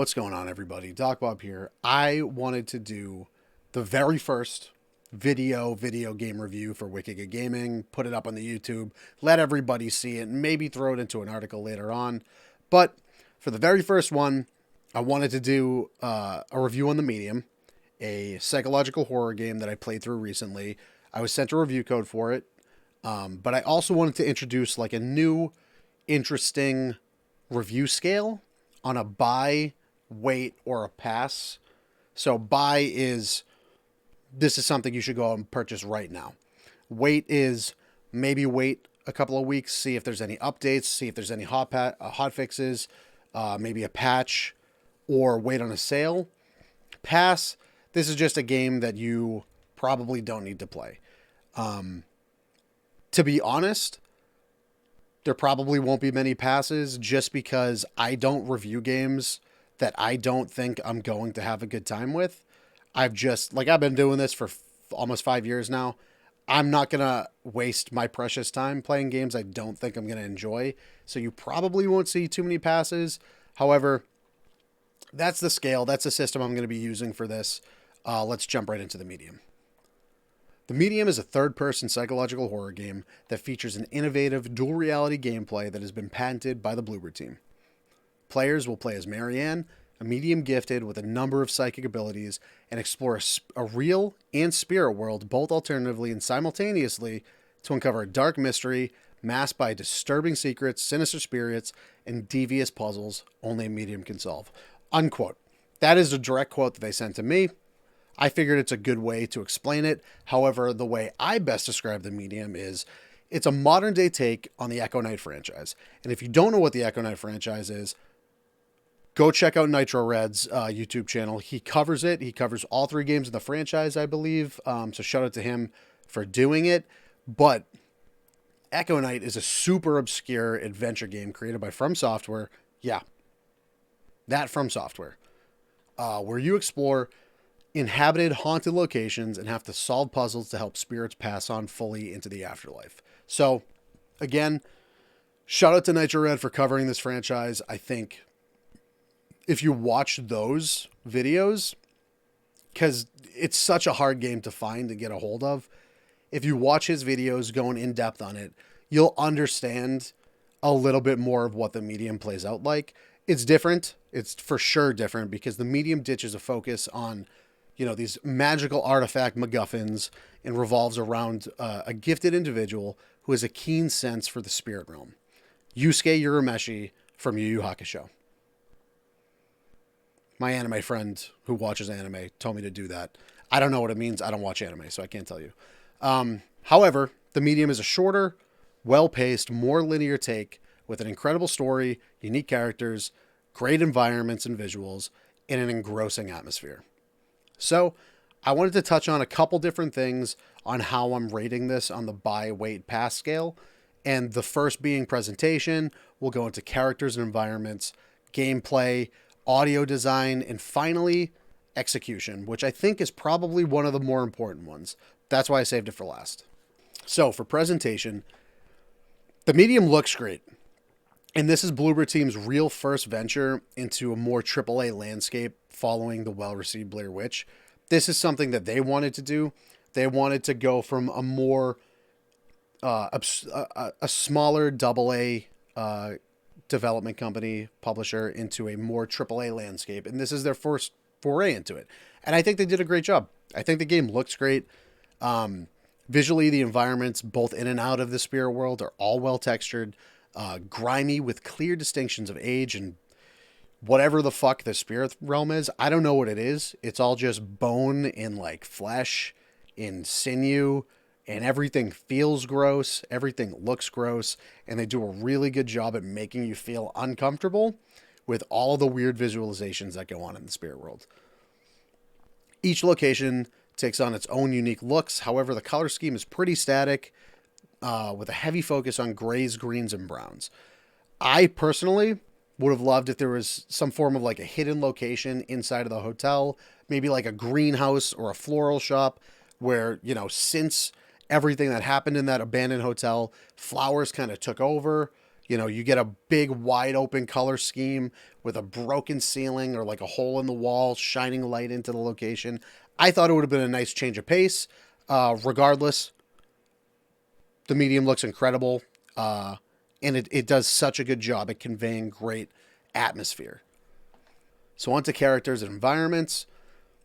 What's going on, everybody? Doc Bob here. I wanted to do the very first video game review for Wicked Good Gaming, put it up on the YouTube, let everybody see it, and maybe throw it into an article later on. But for the very first one, I wanted to do a review on the Medium, a psychological horror game that I played through recently. I was sent a review code for it, but I also wanted to introduce like a new, interesting review scale on a buy, wait, or a pass. So buy is this is something you should go out and purchase right now. Wait is maybe wait a couple of weeks, see if there's any updates, see if there's any hot fixes, maybe a patch, or wait on a sale. Pass, this is just a game that you probably don't need to play. To be honest, there probably won't be many passes just because I don't review games that I don't think I'm going to have a good time with. I've been doing this for almost 5 years now. I'm not going to waste my precious time playing games I don't think I'm going to enjoy. So you probably won't see too many passes. However, that's the scale. That's the system I'm going to be using for this. Let's jump right into the Medium. The Medium is a third-person psychological horror game that features an innovative dual reality gameplay that has been patented by the Bloober Team. Players will play as Marianne, a medium gifted with a number of psychic abilities, and explore a real and spirit world both alternatively and simultaneously to uncover a dark mystery masked by disturbing secrets, sinister spirits, and devious puzzles only a medium can solve. Unquote. That is a direct quote that they sent to me. I figured it's a good way to explain it. However, the way I best describe the Medium is it's a modern day take on the Echo Knight franchise. And if you don't know what the Echo Knight franchise is, go check out Nitro Red's YouTube channel. He covers it. He covers all three games in the franchise, I believe. So shout out to him for doing it. But Echo Knight is a super obscure adventure game created by From Software. Yeah, that From Software. Where you explore inhabited haunted locations and have to solve puzzles to help spirits pass on fully into the afterlife. So, again, shout out to Nitro Red for covering this franchise. I think if you watch those videos, because it's such a hard game to find and get a hold of, if you watch his videos going in depth on it, you'll understand a little bit more of what the Medium plays out like. It's different. It's for sure different because the Medium ditches a focus on these magical artifact MacGuffins and revolves around a gifted individual who has a keen sense for the spirit realm. Yusuke Urameshi from Yu Yu Hakusho. My anime friend who watches anime told me to do that. I don't know what it means. I don't watch anime, so I can't tell you. However, the Medium is a shorter, well-paced, more linear take with an incredible story, unique characters, great environments and visuals, and an engrossing atmosphere. So I wanted to touch on a couple different things on how I'm rating this on the buy, wait, pass scale. And the first being presentation. We'll go into characters and environments, gameplay, audio design, and finally execution, which I think is probably one of the more important ones. That's why I saved it for last. So for presentation, the Medium looks great. And this is Bloober Team's real first venture into a more AAA landscape following the well-received Blair Witch. This is something that they wanted to do. They wanted to go from a more a smaller AA development company publisher into a more AAA landscape, and this is their first foray into it. And I think they did a great job. I think the game looks great. Visually, the environments both in and out of the spirit world are all well textured. Grimy with clear distinctions of age and whatever the fuck the spirit realm is. I don't know what it is. It's all just bone and like flesh and sinew, and everything feels gross. Everything looks gross, and they do a really good job at making you feel uncomfortable with all of the weird visualizations that go on in the spirit world. Each location takes on its own unique looks. However, the color scheme is pretty static, with a heavy focus on grays, greens, and browns. I personally would have loved if there was some form of like a hidden location inside of the hotel, maybe like a greenhouse or a floral shop where, since everything that happened in that abandoned hotel, flowers kind of took over. You know, you get a big wide open color scheme with a broken ceiling or like a hole in the wall shining light into the location. I thought it would have been a nice change of pace. Regardless, the medium looks incredible, and it does such a good job at conveying great atmosphere. So, on to characters and environments.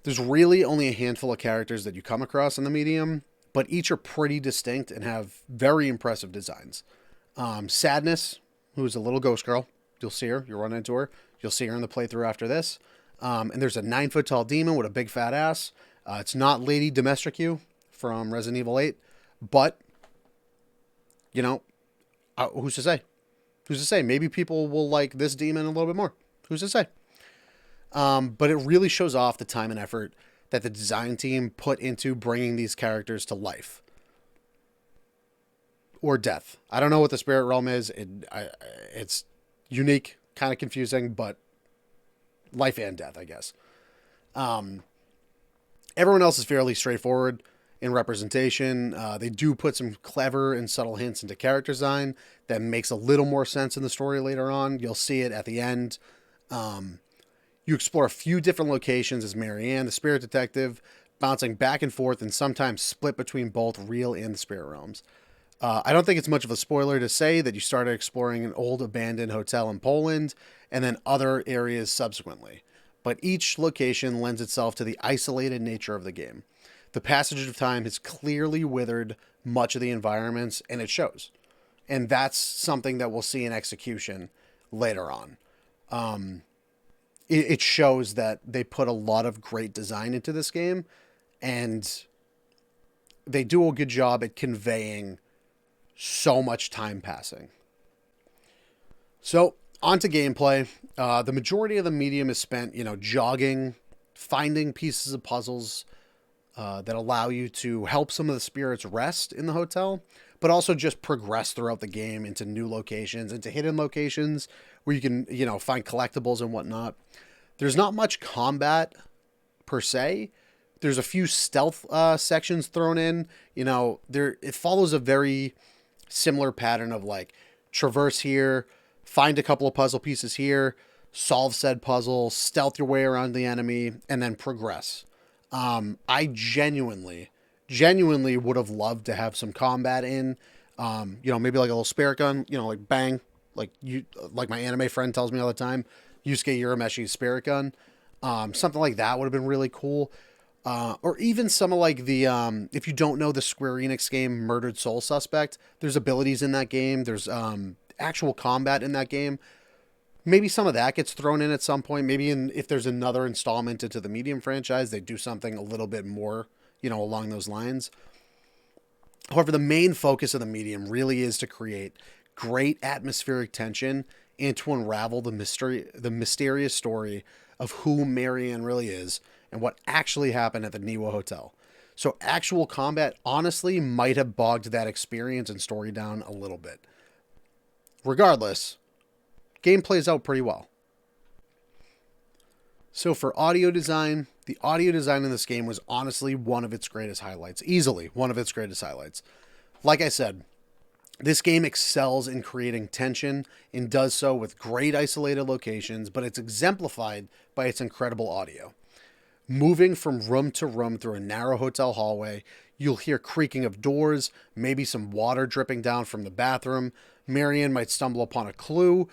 There's really only a handful of characters that you come across in the medium, but each are pretty distinct and have very impressive designs. Sadness, who's a little ghost girl. You'll see her. You'll run into her. You'll see her in the playthrough after this. And there's a 9 foot tall demon with a big fat ass. It's not Lady Dimitrescu from Resident Evil 8, but, you know, who's to say? Who's to say? Maybe people will like this demon a little bit more. Who's to say? But it really shows off the time and effort that the design team put into bringing these characters to life or death. I don't know what the spirit realm is. It's unique, kind of confusing, but life and death, I guess. Everyone else is fairly straightforward in representation. They do put some clever and subtle hints into character design that makes a little more sense in the story later on. You'll see it at the end. You explore a few different locations as Marianne, the spirit detective, bouncing back and forth and sometimes split between both real and the spirit realms. I don't think it's much of a spoiler to say that you started exploring an old abandoned hotel in Poland and then other areas subsequently. But each location lends itself to the isolated nature of the game. The passage of time has clearly withered much of the environments, and it shows. And that's something that we'll see in execution later on. It shows that they put a lot of great design into this game, and they do a good job at conveying so much time passing. So, on to gameplay. The majority of the medium is spent, jogging, finding pieces of puzzles that allow you to help some of the spirits rest in the hotel, but also just progress throughout the game into new locations, into hidden locations where you can, find collectibles and whatnot. There's not much combat per se. There's a few stealth sections thrown in. It follows a very similar pattern of like traverse here, find a couple of puzzle pieces here, solve said puzzle, stealth your way around the enemy, and then progress. I genuinely would have loved to have some combat in, maybe like a little spirit gun, like bang, like my anime friend tells me all the time, Yusuke Urameshi's spirit gun. Something like that would have been really cool. Or even some of like the, if you don't know the Square Enix game Murdered Soul Suspect, there's abilities in that game. There's actual combat in that game. Maybe some of that gets thrown in at some point. Maybe if there's another installment into the Medium franchise, they do something a little bit more, along those lines. However, the main focus of the Medium really is to create great atmospheric tension and to unravel the mysterious story of who Marianne really is and what actually happened at the Niwa Hotel. So actual combat honestly might have bogged that experience and story down a little bit. Regardless, game plays out pretty well. So for audio design, the audio design in this game was honestly one of its greatest highlights. Easily one of its greatest highlights. Like I said, this game excels in creating tension and does so with great isolated locations, but it's exemplified by its incredible audio. Moving from room to room through a narrow hotel hallway, you'll hear creaking of doors, maybe some water dripping down from the bathroom. Marianne might stumble upon a clue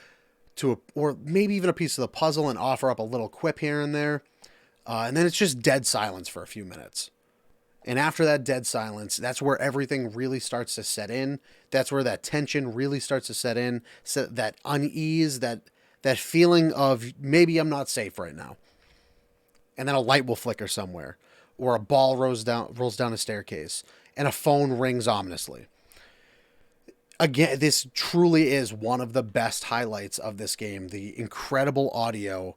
or maybe even a piece of the puzzle and offer up a little quip here and there. And then it's just dead silence for a few minutes. And after that dead silence, that's where everything really starts to set in. That's where that tension really starts to set in. So that unease, that feeling of maybe I'm not safe right now. And then a light will flicker somewhere. Or a ball rolls down a staircase. And a phone rings ominously. Again, this truly is one of the best highlights of this game. The incredible audio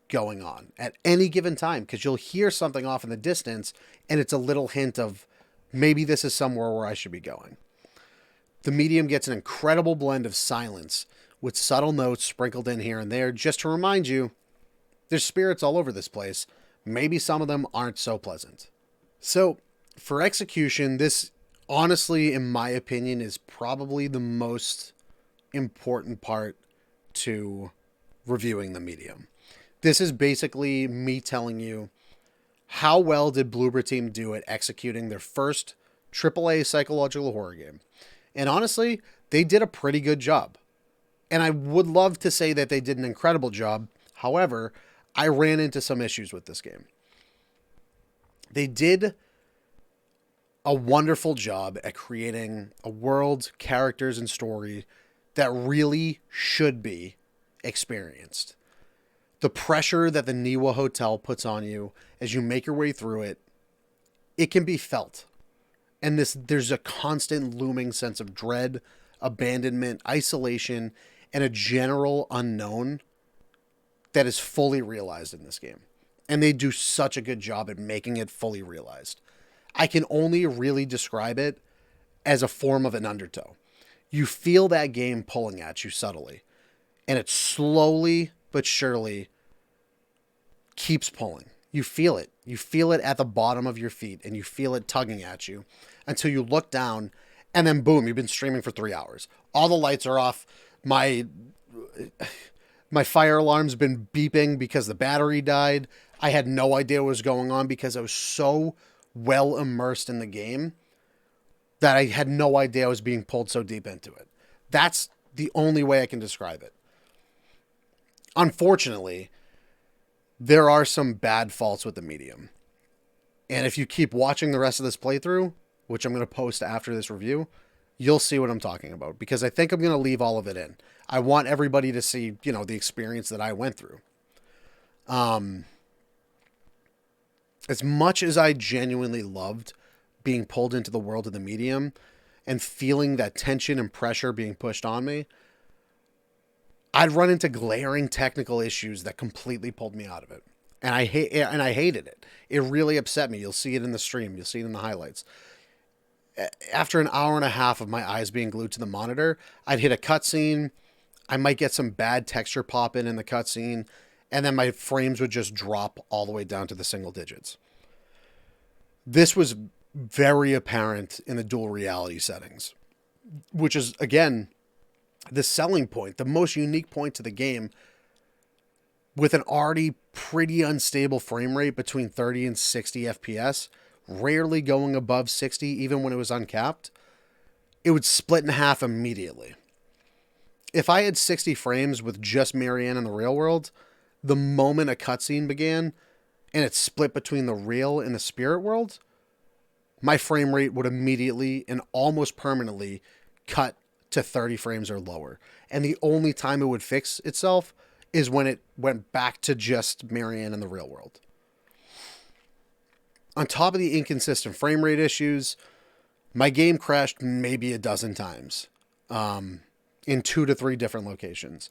going on at any given time, because you'll hear something off in the distance and it's a little hint of maybe this is somewhere where I should be going. The medium gets an incredible blend of silence with subtle notes sprinkled in here and there just to remind you there's spirits all over this place. Maybe some of them aren't so pleasant. So for execution, this honestly, in my opinion, is probably the most important part to reviewing the medium. This is basically me telling you how well did Bloober Team do at executing their first AAA psychological horror game. And honestly, they did a pretty good job. And I would love to say that they did an incredible job. However, I ran into some issues with this game. They did a wonderful job at creating a world, characters, and story that really should be experienced. The pressure that the Niwa Hotel puts on you as you make your way through it, it can be felt. And there's a constant looming sense of dread, abandonment, isolation, and a general unknown that is fully realized in this game. And they do such a good job at making it fully realized. I can only really describe it as a form of an undertow. You feel that game pulling at you subtly, and it slowly but surely keeps pulling. You feel it. You feel it at the bottom of your feet, and you feel it tugging at you until you look down, and then boom, you've been streaming for 3 hours. All the lights are off. My fire alarm's been beeping because the battery died. I had no idea what was going on because I was so well immersed in the game that I had no idea I was being pulled so deep into it. That's the only way I can describe it. Unfortunately, there are some bad faults with the medium. And if you keep watching the rest of this playthrough, which I'm going to post after this review, you'll see what I'm talking about. Because I think I'm going to leave all of it in. I want everybody to see, the experience that I went through. As much as I genuinely loved being pulled into the world of the medium and feeling that tension and pressure being pushed on me, I'd run into glaring technical issues that completely pulled me out of it. And I hated it. It really upset me. You'll see it in the stream. You'll see it in the highlights. After an hour and a half of my eyes being glued to the monitor, I'd hit a cutscene. I might get some bad texture pop in the cutscene, and then my frames would just drop all the way down to the single digits. This was very apparent in the dual reality settings, which is, again, the selling point, the most unique point to the game, with an already pretty unstable frame rate between 30 and 60 FPS, rarely going above 60 even when it was uncapped. It would split in half immediately. If I had 60 frames with just Marianne in the real world, the moment a cutscene began and it split between the real and the spirit world, my frame rate would immediately and almost permanently cut to 30 frames or lower. And the only time it would fix itself is when it went back to just Marianne in the real world. On top of the inconsistent frame rate issues, my game crashed maybe a dozen times in 2 to 3 different locations.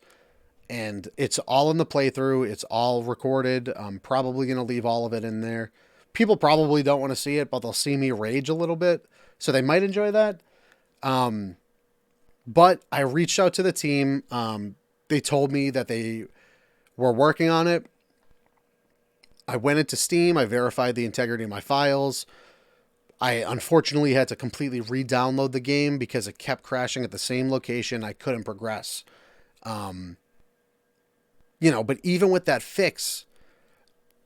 And it's all in the playthrough. It's all recorded. I'm probably going to leave all of it in there. People probably don't want to see it, but they'll see me rage a little bit. So they might enjoy that. But I reached out to the team. They told me that they were working on it. I went into Steam. I verified the integrity of my files. I unfortunately had to completely re-download the game because it kept crashing at the same location. I couldn't progress. But even with that fix,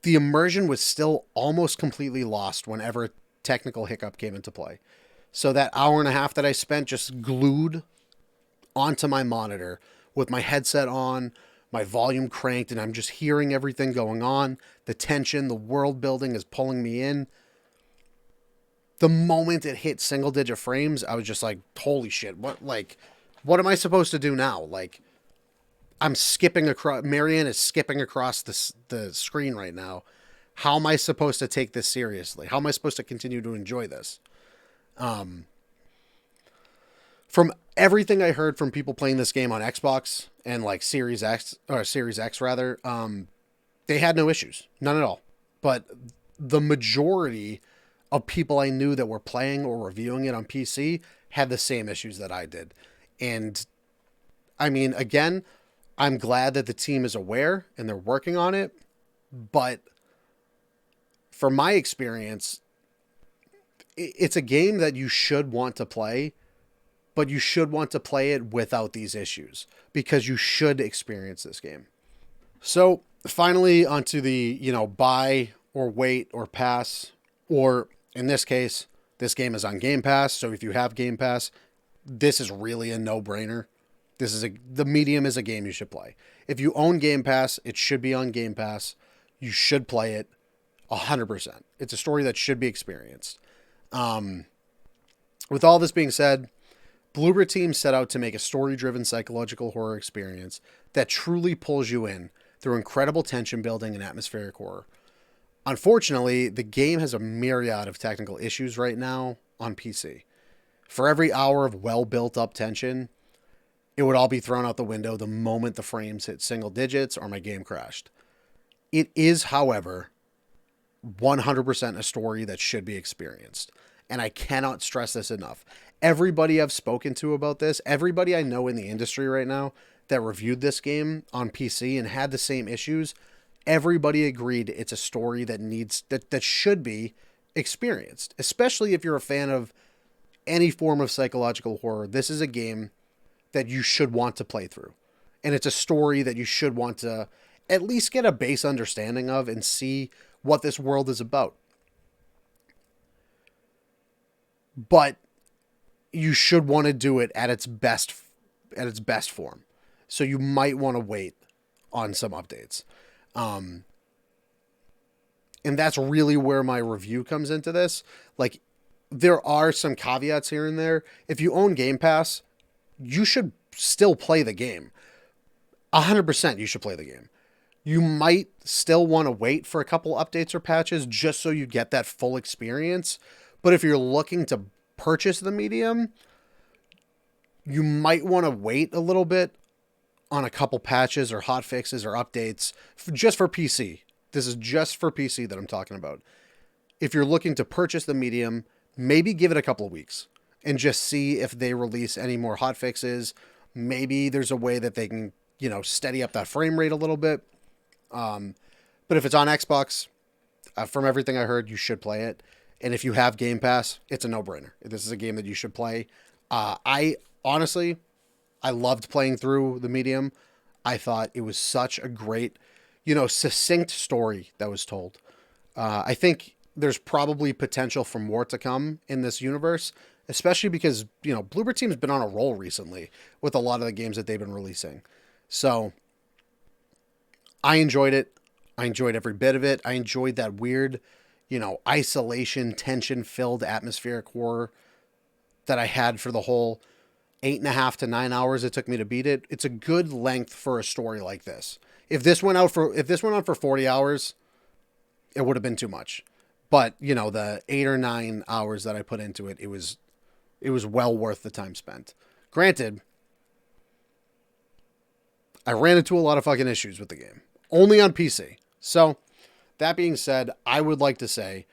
the immersion was still almost completely lost whenever a technical hiccup came into play. So that hour and a half that I spent just glued onto my monitor with my headset on, my volume cranked, and I'm just hearing everything going on. The tension, the world building is pulling me in. The moment it hit single digit frames, I was just like, holy shit, what am I supposed to do now? I'm skipping across, Marianne is skipping across the screen right now. How am I supposed to take this seriously? How am I supposed to continue to enjoy this? From everything I heard from people playing this game on Xbox and Series X rather, they had no issues, none at all. But the majority of people I knew that were playing or reviewing it on PC had the same issues that I did. And I mean, again, I'm glad that the team is aware and they're working on it. But from my experience, it's a game that you should want to play but you should want to play it without these issues because you should experience this game. So finally, onto the, buy or wait or pass, or in this case, this game is on Game Pass. So if you have Game Pass, this is really a no-brainer. The medium is a game you should play. If you own Game Pass, it should be on Game Pass. You should play it 100%. It's a story that should be experienced. With all this being said, Bloober Team set out to make a story-driven psychological horror experience that truly pulls you in through incredible tension building and atmospheric horror. Unfortunately, the game has a myriad of technical issues right now on PC. For every hour of well-built-up tension, it would all be thrown out the window the moment the frames hit single digits or my game crashed. It is, however, 100% a story that should be experienced. And I cannot stress this enough. Everybody I've spoken to about this, everybody I know in the industry right now that reviewed this game on PC and had the same issues, everybody agreed it's a story that should be experienced. Especially if you're a fan of any form of psychological horror. This is a game that you should want to play through. And it's a story that you should want to at least get a base understanding of and see what this world is about. But you should want to do it at its best form. So you might want to wait on some updates. And that's really where my review comes into this. Like, there are some caveats here and there. If you own Game Pass, you should still play the game. 100% you should play the game. You might still want to wait for a couple updates or patches just so you get that full experience. But if you're looking to purchase the medium, you might want to wait a little bit on a couple patches or hot fixes or updates just for PC. This is just for PC that I'm talking about. If you're looking to purchase the medium, maybe give it a couple of weeks and just see if they release any more hot fixes. Maybe there's a way that they can, steady up that frame rate a little bit. But if it's on Xbox, from everything I heard, you should play it. And if you have Game Pass, it's a no-brainer. This is a game that you should play. I loved playing through the medium. I thought it was such a great, succinct story that was told. I think there's probably potential for more to come in this universe, especially because, Bloober Team's been on a roll recently with a lot of the games that they've been releasing. So I enjoyed it. I enjoyed every bit of it. I enjoyed that weird, isolation, tension-filled atmospheric horror that I had for the whole 8.5 to 9 hours it took me to beat it. It's a good length for a story like this. If this went on for 40 hours, it would have been too much. But, the 8 or 9 hours that I put into it, it was well worth the time spent. Granted, I ran into a lot of fucking issues with the game. Only on PC. So, that being said, I would like to say,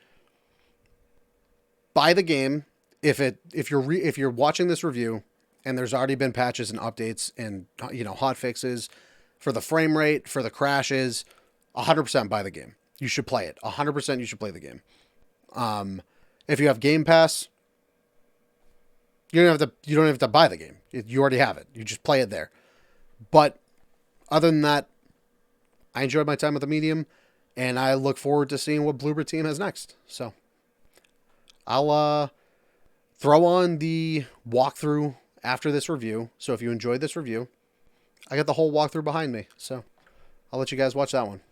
buy the game. If you're watching this review and there's already been patches and updates and hot fixes for the frame rate, for the crashes, 100% buy the game. You should play it. 100% you should play the game. If you have Game Pass, you don't have to buy the game. You already have it. You just play it there. But other than that, I enjoyed my time with the medium, and I look forward to seeing what Bloober Team has next. So I'll throw on the walkthrough after this review. So if you enjoyed this review, I got the whole walkthrough behind me. So I'll let you guys watch that one.